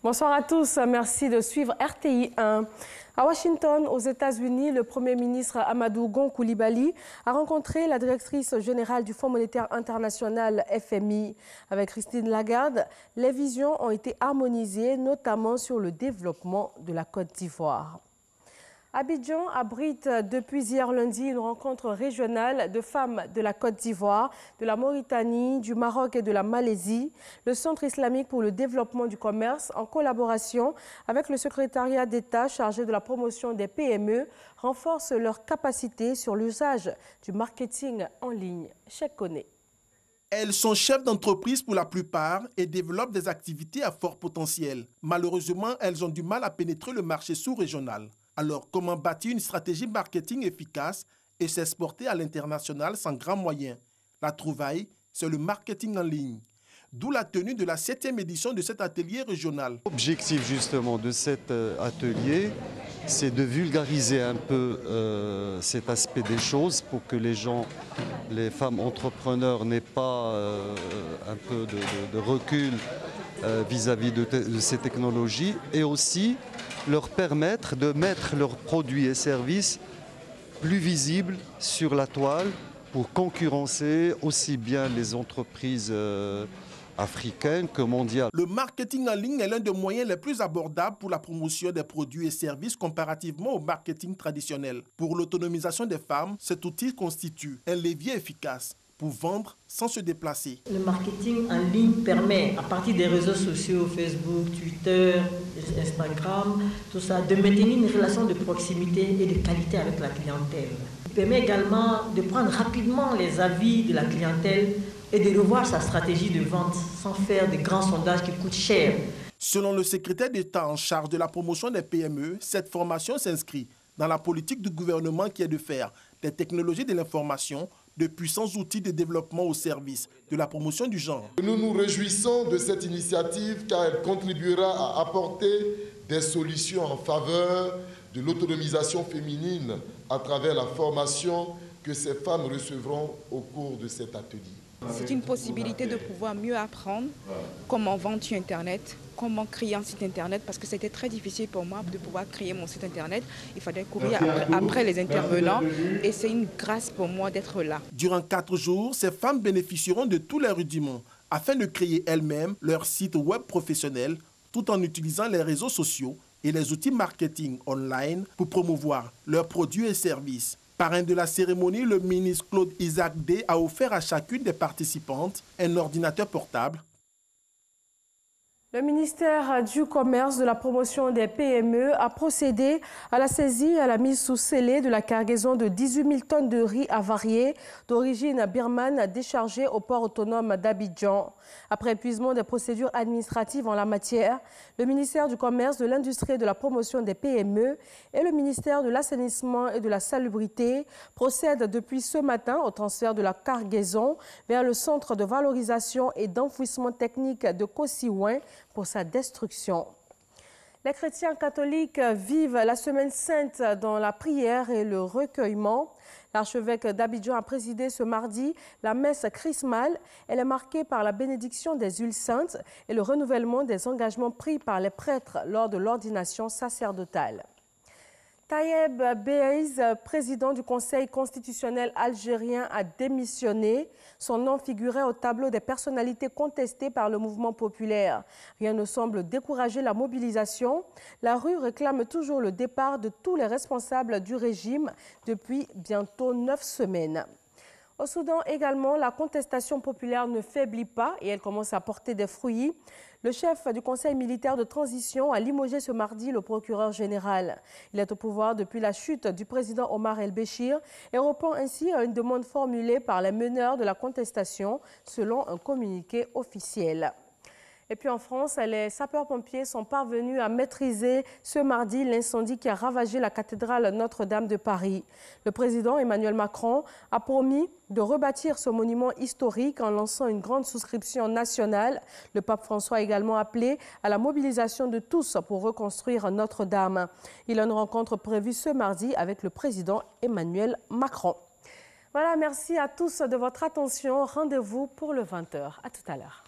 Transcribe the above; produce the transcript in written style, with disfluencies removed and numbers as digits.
Bonsoir à tous, merci de suivre RTI 1. À Washington, aux États-Unis, le Premier ministre Amadou Gon Coulibaly a rencontré la directrice générale du Fonds monétaire international FMI. Avec Christine Lagarde, les visions ont été harmonisées, notamment sur le développement de la Côte d'Ivoire. Abidjan abrite depuis hier lundi une rencontre régionale de femmes de la Côte d'Ivoire, de la Mauritanie, du Maroc et de la Malaisie. Le Centre islamique pour le développement du commerce, en collaboration avec le secrétariat d'État chargé de la promotion des PME, renforce leur capacité sur l'usage du marketing en ligne. Cheikh Koné. Elles sont chefs d'entreprise pour la plupart et développent des activités à fort potentiel. Malheureusement, elles ont du mal à pénétrer le marché sous-régional. Alors, comment bâtir une stratégie marketing efficace et s'exporter à l'international sans grands moyens? La trouvaille, c'est le marketing en ligne. D'où la tenue de la 7e édition de cet atelier régional. L'objectif justement de cet atelier, c'est de vulgariser un peu cet aspect des choses pour que les gens, les femmes entrepreneurs n'aient pas un peu de recul vis-à-vis de ces technologies et aussi leur permettre de mettre leurs produits et services plus visibles sur la toile pour concurrencer aussi bien les entreprises africaines que mondiales. Le marketing en ligne est l'un des moyens les plus abordables pour la promotion des produits et services comparativement au marketing traditionnel. Pour l'autonomisation des femmes, cet outil constitue un levier efficace pour vendre sans se déplacer. Le marketing en ligne permet, à partir des réseaux sociaux, Facebook, Twitter, Instagram, tout ça, de maintenir une relation de proximité et de qualité avec la clientèle. Il permet également de prendre rapidement les avis de la clientèle et de revoir sa stratégie de vente sans faire de grands sondages qui coûtent cher. Selon le secrétaire d'État en charge de la promotion des PME, cette formation s'inscrit dans la politique du gouvernement qui est de faire des technologies de l'information de puissants outils de développement au service de la promotion du genre. Nous nous réjouissons de cette initiative car elle contribuera à apporter des solutions en faveur de l'autonomisation féminine à travers la formation que ces femmes recevront au cours de cet atelier. C'est une possibilité de pouvoir mieux apprendre comment vendre sur Internet, comment créer un site Internet, parce que c'était très difficile pour moi de pouvoir créer mon site Internet. Il fallait courir après les intervenants et c'est une grâce pour moi d'être là. Durant 4 jours, ces femmes bénéficieront de tous les rudiments afin de créer elles-mêmes leur site web professionnel tout en utilisant les réseaux sociaux et les outils marketing online pour promouvoir leurs produits et services. Parrain de la cérémonie, le ministre Claude Isaac Day a offert à chacune des participantes un ordinateur portable. Le ministère du Commerce, de la promotion des PME a procédé à la saisie et à la mise sous scellé de la cargaison de 18 000 tonnes de riz avarié d'origine birmane déchargée au port autonome d'Abidjan. Après épuisement des procédures administratives en la matière, le ministère du Commerce, de l'Industrie et de la promotion des PME et le ministère de l'Assainissement et de la Salubrité procèdent depuis ce matin au transfert de la cargaison vers le centre de valorisation et d'enfouissement technique de Kosiouin pour sa destruction. Les chrétiens catholiques vivent la Semaine Sainte dans la prière et le recueillement. L'archevêque d'Abidjan a présidé ce mardi la messe chrismale. Elle est marquée par la bénédiction des huiles saintes et le renouvellement des engagements pris par les prêtres lors de l'ordination sacerdotale. Tayeb Beiz, président du Conseil constitutionnel algérien, a démissionné. Son nom figurait au tableau des personnalités contestées par le mouvement populaire. Rien ne semble décourager la mobilisation. La rue réclame toujours le départ de tous les responsables du régime depuis bientôt 9 semaines. Au Soudan également, la contestation populaire ne faiblit pas et elle commence à porter des fruits. Le chef du Conseil militaire de transition a limogé ce mardi le procureur général. Il est au pouvoir depuis la chute du président Omar el-Béchir et répond ainsi à une demande formulée par les meneurs de la contestation selon un communiqué officiel. Et puis en France, les sapeurs-pompiers sont parvenus à maîtriser ce mardi l'incendie qui a ravagé la cathédrale Notre-Dame de Paris. Le président Emmanuel Macron a promis de rebâtir ce monument historique en lançant une grande souscription nationale. Le pape François a également appelé à la mobilisation de tous pour reconstruire Notre-Dame. Il y a une rencontre prévue ce mardi avec le président Emmanuel Macron. Voilà, merci à tous de votre attention. Rendez-vous pour le 20h. À tout à l'heure.